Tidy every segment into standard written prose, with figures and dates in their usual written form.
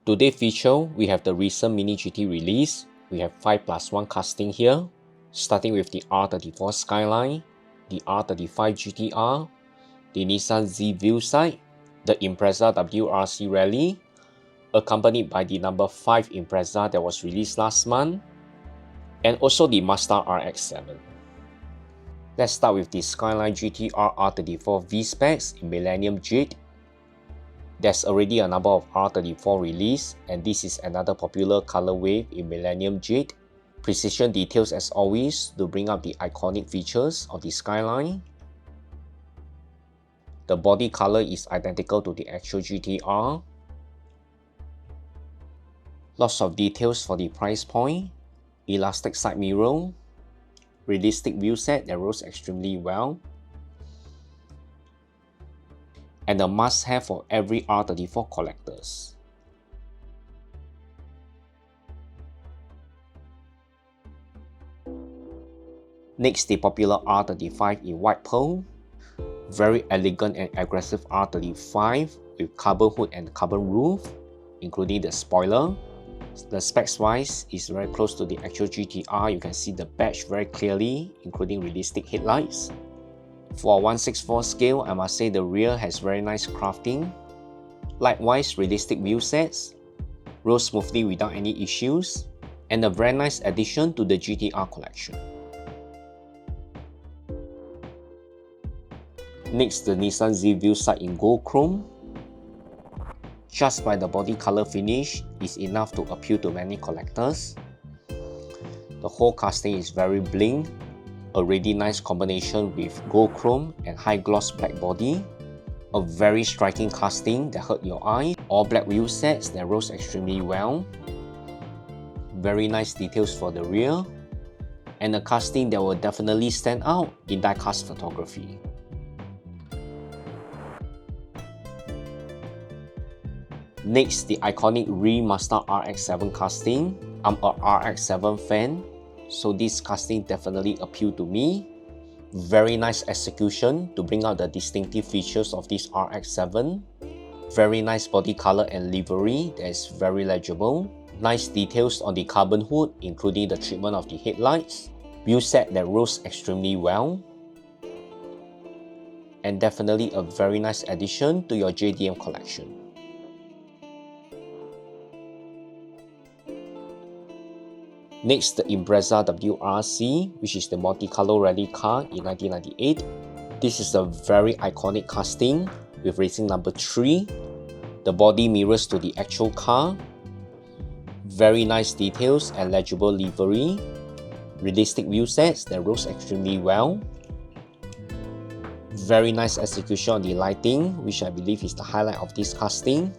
Today's feature, we have the recent Mini GT release. We have 5+1 casting here, starting with the R34 Skyline, the R35 GT-R, the Nissan Z VeilSide, the Impreza WRC Rally, accompanied by the number 5 Impreza that was released last month, and also the Mazda RX-7. Let's start with the Skyline GT-R R34 V-Specs in Millennium Jade. There's already a number of R34 released, and this is another popular colorway in Millennium Jade. Precision details as always to bring up the iconic features of the Skyline. The body color is identical to the actual GT-R. Lots of details for the price point. Elastic side mirror. Realistic wheel set that rolls extremely well. And a must-have for every R34 collectors. Next, the popular R35 in white pearl. Very elegant and aggressive R35 with carbon hood and carbon roof, including the spoiler. The specs wise is very close to the actual GT-R. You can see the badge very clearly, including realistic headlights. For a 1/64 scale, I must say the rear has very nice crafting. Likewise, realistic wheel sets, roll smoothly without any issues, and a very nice addition to the GT-R collection. Next, the Nissan Z VeilSide in gold chrome. Just by the body color finish is enough to appeal to many collectors. The whole casting is very bling, a really nice combination with gold chrome and high gloss black body. A very striking casting that hurt your eye. All black wheel sets that rolls extremely well. Very nice details for the rear. And a casting that will definitely stand out in diecast photography. Next, the iconic Mazda RX-7 casting. I'm a RX-7 fan, so this casting definitely appealed to me. Very nice execution to bring out the distinctive features of this RX-7. Very nice body color and livery that is very legible. Nice details on the carbon hood, including the treatment of the headlights. Wheel set that rolls extremely well. And definitely a very nice addition to your JDM collection. Next, the Impreza WRC, which is the multicolor rally car in 1998. This is a very iconic casting with racing number 3. The body mirrors to the actual car. Very nice details and legible livery. Realistic wheel sets that rolls extremely well. Very nice execution on the lighting, which I believe is the highlight of this casting.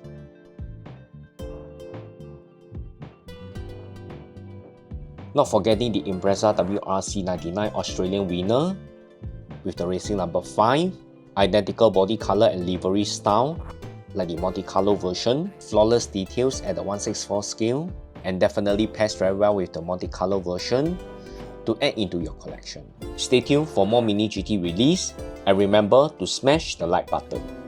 Not forgetting the Impreza WRC 99 Australian winner with the racing number 5, identical body color and livery style like the multicolor version, flawless details at the 1/64 scale, and definitely pairs very well with the multicolor version to add into your collection. Stay tuned for more Mini GT release, and remember to smash the like button.